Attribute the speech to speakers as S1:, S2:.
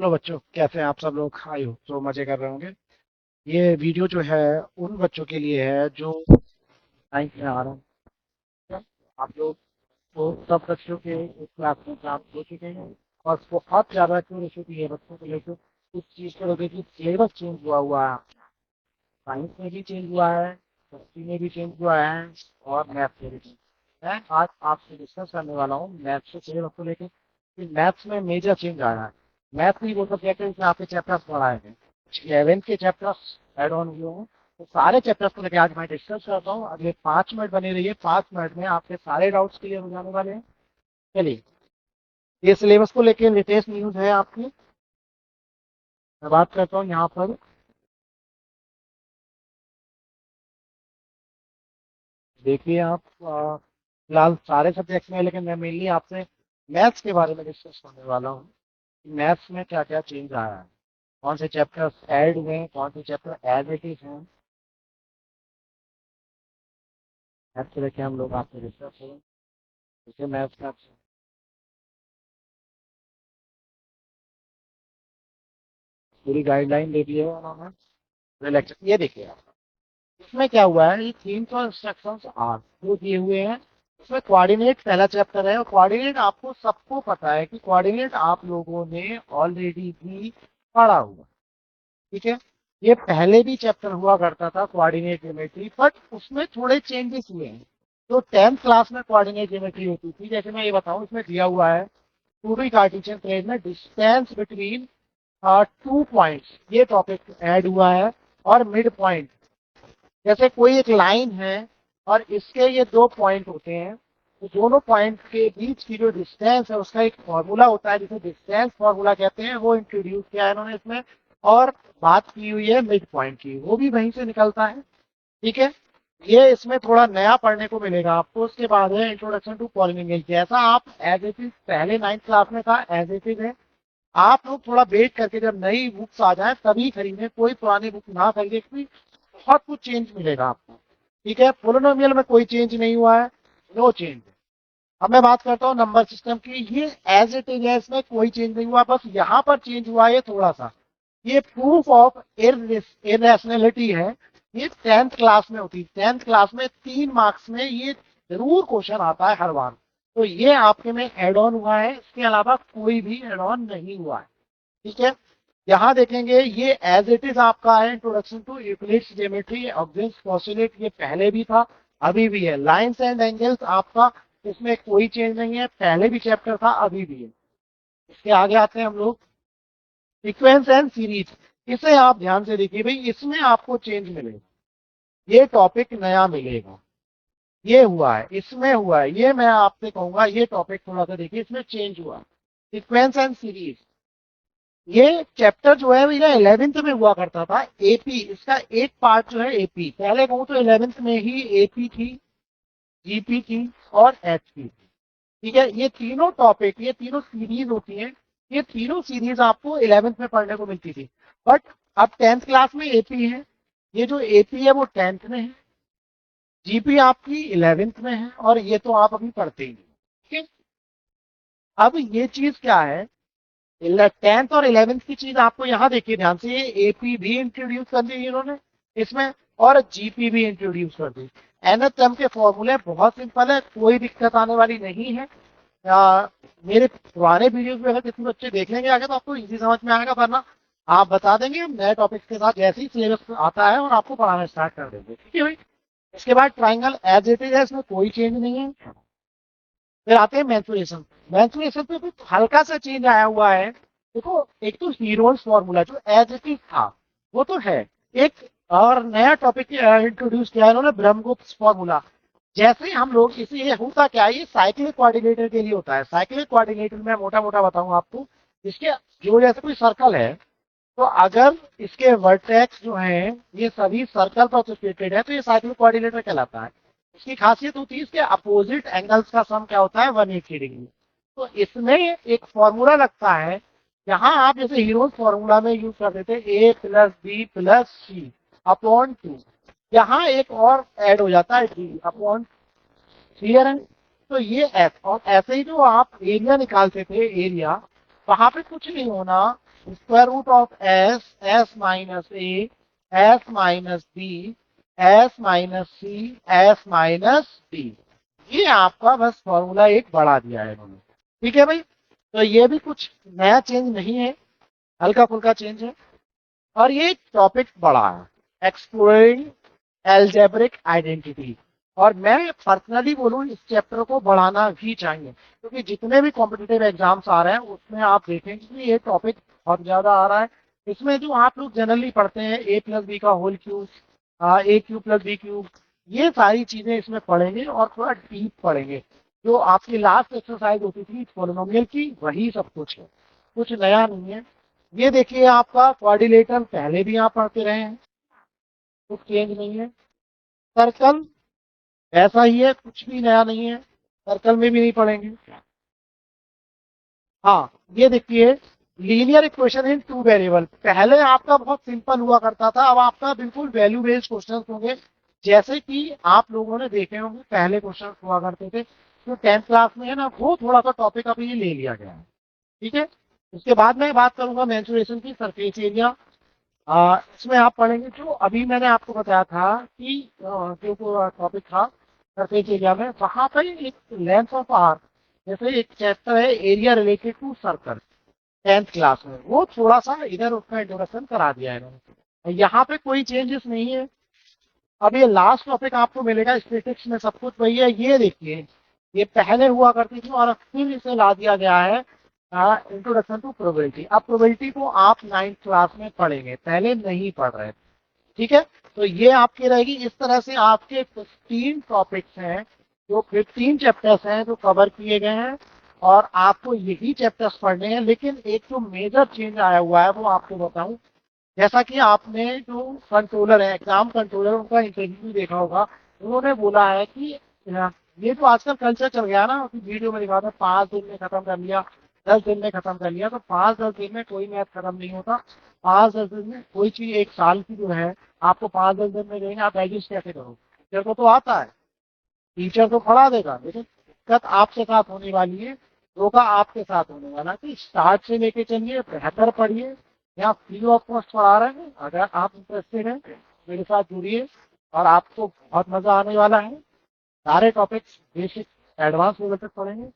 S1: Hello बच्चों, कैसे हैं आप सब लोग? आई हो तो मजे कर रहे होंगे। ये वीडियो जो है उन बच्चों के लिए है जो 9th में आ रहे हैं। आप लोग तो सब बच्चों के इस क्लास में एग्जाम दे चुके हैं और बहुत ज्यादा क्यूरियोसिटी है बच्चों को लेकर इस चीज को लेकर कि सिलेबस चेंज हुआ है। साइंस में भी चेंज हुआ है, हिस्ट्री में भी चेंज हुआ है और मैथ में भी चेंज। मैं आज आपसे डिस्कस करने वाला हूँ मैथ्स के सिलेबस को लेकर कि मैथ्स में मेजर चेंज आया है। मैथ नहीं बोल सकते हैं कि आपके चैप्टर्स बढ़ाए हैं, 11th के चैप्टर्स ऐड ऑन हुए हैं। तो सारे चैप्टर्स को लेकर आज मैं डिस्कस करता हूँ। अगले 5 मिनट बने रहिए, 5 मिनट में आपके सारे डाउट्स क्लियर हो जाने वाले हैं। चलिए, ये सिलेबस को लेकर लेटेस्ट न्यूज है आपकी। मैं बात करता हूँ यहाँ पर। देखिए आप फिलहाल सारे सब्जेक्ट्स में, लेकिन मैं मेनली आपसे मैथ्स के बारे में डिस्कस करने वाला हूँ। मैथ्स में क्या क्या चेंज आया है, कौन से चैप्टर्स ऐड हुए हैं, कौन से चैप्टर एज इट इज हैं। मैथ्स को लेकर हम लोग आपसे डिस्कस करें। जैसे मैथ्स का पूरी गाइडलाइन दे दी है उन्होंने लेक्चर। ये देखिए आप, इसमें क्या हुआ है, ये थीम्स और इंस्ट्रक्शंस आर जो दिए हुए हैं। इसमें कोऑर्डिनेट पहला चैप्टर है और कोऑर्डिनेट आपको सबको पता है कि कोऑर्डिनेट आप लोगों ने ऑलरेडी भी पढ़ा हुआ। ठीक है, ये पहले भी चैप्टर हुआ करता था कोऑर्डिनेट ज्योमेट्री, बट उसमें थोड़े चेंजेस हुए हैं। तो 10th क्लास में कोऑर्डिनेट ज्योमेट्री होती थी, जैसे मैं ये बताऊं, इसमें दिया हुआ है 2D कार्टेशियन प्लेन में डिस्टेंस बिटवीन 2 पॉइंट्स, ये टॉपिक ऐड हुआ है। और मिड पॉइंट, जैसे कोई एक लाइन है और इसके ये 2 पॉइंट होते हैं, तो दोनों पॉइंट के बीच की जो डिस्टेंस है उसका एक फॉर्मूला होता है जिसे डिस्टेंस फॉर्मूला कहते हैं, वो इंट्रोड्यूस किया है इन्होंने इसमें। और बात की हुई है मिड पॉइंट की, वो भी वहीं से निकलता है। ठीक है, ये इसमें थोड़ा नया पढ़ने को मिलेगा आपको। उसके बाद है इंट्रोडक्शन टू पॉलिनोमियल, जैसा आप एज इट इज पहले 9th क्लास में था एज इट इज है। आप लोग थोड़ा वेट करके जब नई बुक्स आ जाए तभी खरीदें, कोई पुरानी बुक ना खरीदे, क्योंकि बहुत कुछ चेंज मिलेगा आपको। ठीक है, पोलिनोमियल में कोई चेंज नहीं हुआ है, नो चेंज। अब मैं बात करता हूँ नंबर सिस्टम की। ये एज इट इज है, इसमें कोई चेंज नहीं हुआ, बस यहाँ पर चेंज हुआ है थोड़ा सा। ये प्रूफ ऑफ इरेशनैलिटी है, ये 10th क्लास में होती है। 10th क्लास में 3 मार्क्स में ये जरूर क्वेश्चन आता है हर बार। तो ये आपके में एड ऑन हुआ है, इसके अलावा कोई भी एड ऑन नहीं हुआ है। ठीक है, यहाँ देखेंगे ये एज इट इज आपका है introduction to Euclid's geometry objects postulate, ये पहले भी था अभी भी है। लाइंस एंड एंगल्स आपका, इसमें कोई चेंज नहीं है, पहले भी चैप्टर था अभी भी है। इसके आगे आते हैं हम लोग, सीक्वेंस एंड सीरीज। इसे आप ध्यान से देखिए भाई, इसमें आपको चेंज मिलेगा, ये टॉपिक नया मिलेगा। ये हुआ है, इसमें हुआ है, ये मैं आपसे कहूंगा ये टॉपिक थोड़ा सा देखिए, इसमें चेंज हुआ। सीक्वेंस एंड सीरीज, ये चैप्टर जो है भैया 11th में हुआ करता था। एपी, इसका एक पार्ट जो है एपी, पहले कहूँ तो 11th में ही एपी थी, जीपी थी और एचपी थी। ठीक है, ये तीनों टॉपिक, ये तीनों सीरीज होती हैं, ये तीनों सीरीज आपको 11th में पढ़ने को मिलती थी। बट अब 10th क्लास में एपी है, ये जो एपी है वो 10th में है, जीपी आपकी 11th में है, और ये तो आप अभी पढ़ते ही नहीं। ठीक है, अब ये चीज क्या है, 10th और 11th की चीज आपको यहाँ देखिए ध्यान से, ये एपी भी इंट्रोड्यूस कर दी इन्होंने इसमें, और जीपी भी इंट्रोड्यूस कर दी। एनएचएम के फॉर्मूले बहुत सिंपल है, कोई दिक्कत आने वाली नहीं है। मेरे पुराने वीडियोस में अगर किसी बच्चे देख लेंगे आगे तो आपको इजी समझ में आएगा, वरना आप बता देंगे, हम नए टॉपिक्स के साथ जैसे ही सिलेबस आता है और आपको पढ़ाना स्टार्ट कर देंगे। ठीक है भाई, इसके बाद ट्राइंगल एज इट इज है, इसमें कोई चेंज नहीं है। फिर आते हैं मैंसुरेशन। मैंसुरेशन पे कुछ हल्का सा चेंज आया हुआ है। देखो, एक तो हीरोन्स फॉर्मूला जो एज इट इज था वो तो है, एक और नया टॉपिक इंट्रोड्यूस किया है इन्होंने, ब्रह्मगुप्त फॉर्मूला। जैसे ही हम लोग इसे, ये होता क्या है, ये साइक्लिक कोऑर्डिनेटर के लिए होता है। साइक्लिक कोऑर्डिनेटर में मोटा मोटा बताऊं आपको, इसके जो जैसे कोई सर्कल है, तो अगर इसके वर्टेक्स जो हैं ये सभी सर्कल पर सिचुएटेड है तो ये साइक्लिक कोऑर्डिनेटर कहलाता है। इसकी खासियत होती है, इसके अपोजिट एंगल्स का सम क्या होता है, 180 डिग्री। तो इसमें एक फॉर्मूला लगता है, यहाँ आप जैसे हीरोज फॉर्मूला में यूज कर देते ए प्लस बी प्लस सी अपॉन 2, यहाँ एक और ऐड हो जाता है डी अपॉन, क्लियर है। तो ये एफ, और ऐसे ही जो आप एरिया निकालते थे, एरिया वहां पे कुछ नहीं होना, square root of S, S minus A, S minus B, S minus C, S minus D. ये आपका बस फॉर्मूला एक बढ़ा दिया है इन्होंने। ठीक है भाई, तो ये भी कुछ नया चेंज नहीं है, हल्का फुल्का चेंज है। और ये टॉपिक बड़ा है, एक्सप्लोरिंग एल्जेब्रिक आइडेंटिटी। और मैं पर्सनली बोलूं, इस चैप्टर को बढ़ाना भी चाहिए, क्योंकि जितने भी कॉम्पिटिटिव एग्जाम्स आ रहे हैं उसमें आप देखेंगे कि ये टॉपिक बहुत ज्यादा आ रहा है। इसमें जो आप लोग जनरली पढ़ते हैं ए प्लस बी का होल क्यूब, ए क्यूब प्लस बी क्यूब, ये सारी चीजें इसमें पढ़ेंगे और थोड़ा डीप पढ़ेंगे। जो आपकी लास्ट एक्सरसाइज होती थी पोलिनोमियल की, वही सब कुछ है, कुछ नया नहीं है। ये देखिए आपका क्वाड्रिलेटरल पहले भी आप पढ़ते रहे हैं, कुछ चेंज नहीं है। सर्कल ऐसा ही है, कुछ भी नया नहीं है, सर्कल में भी नहीं पढ़ेंगे। हाँ, ये देखिए linear equation in two variable, पहले आपका बहुत सिंपल हुआ करता था, अब आपका बिल्कुल वैल्यू बेस्ड क्वेश्चन होंगे। जैसे कि आप लोगों ने देखे होंगे पहले क्वेश्चन हुआ करते थे, तो 10th क्लास में है ना, वो थोड़ा सा टॉपिक अभी ये ले लिया गया है। ठीक है, उसके बाद मैं बात करूंगा मेंसुरेशन की सरफेस एरिया। इसमें आप पढ़ेंगे जो अभी मैंने आपको बताया था कि जो टॉपिक था सरफेस एरिया में, वहां पर एक लेंथ ऑफ आर, जैसे एक चैप्टर है area related to circle 10th class में, वो थोड़ा सा इधर उसका इंट्रोडक्शन करा दिया है इन्होंने। यहाँ पे कोई चेंजेस नहीं है। अब ये लास्ट टॉपिक आपको मिलेगा स्टैटिस्टिक्स में, सब कुछ वही है। ये देखिए, ये पहले हुआ करती थी और फिर इसे ला दिया गया है इंट्रोडक्शन टू प्रोबेबिलिटी। अब प्रोबेबिलिटी को आप 9th क्लास में पढ़ेंगे, पहले नहीं पढ़ रहे थे। ठीक है, तो ये आपकी रहेगी। इस तरह से आपके 15 टॉपिक्स हैं, जो 15 चैप्टर्स हैं जो कवर किए गए हैं, और आपको यही चैप्टर्स पढ़ने हैं। लेकिन एक जो मेजर चेंज आया हुआ है वो आपको बताऊं, जैसा कि आपने जो कंट्रोलर है, एग्जाम कंट्रोलर, उनका इंटरव्यू देखा होगा, उन्होंने बोला है कि ये जो आजकल कल्चर चल गया ना, वीडियो में दिखाते हैं 5 दिन में खत्म कर लिया, 10 दिन में खत्म कर लिया, तो 5-10 दिन में कोई मैथ खत्म नहीं होता। 5-10 दिन में कोई चीज, एक साल की जो है, आपको 5-10 दिन में देंगे, आप डाइजेस्ट कैसे करोगे? टीचर को तो आता है, टीचर तो पढ़ा देगा, लेकिन दिक्कत आपके साथ होने वाली है, धोखा आपके साथ होने वाला है। कि स्टार्ट से लेके चलिए, बेहतर पढ़िए, यहाँ फ्री ऑफ कॉस्ट पढ़ा रहे हैं। अगर आप इंटरेस्टेड हैं मेरे साथ जुड़िए, और आपको बहुत मजा आने वाला है। सारे टॉपिक्स बेसिक एडवांस लेवल तक पढ़ेंगे।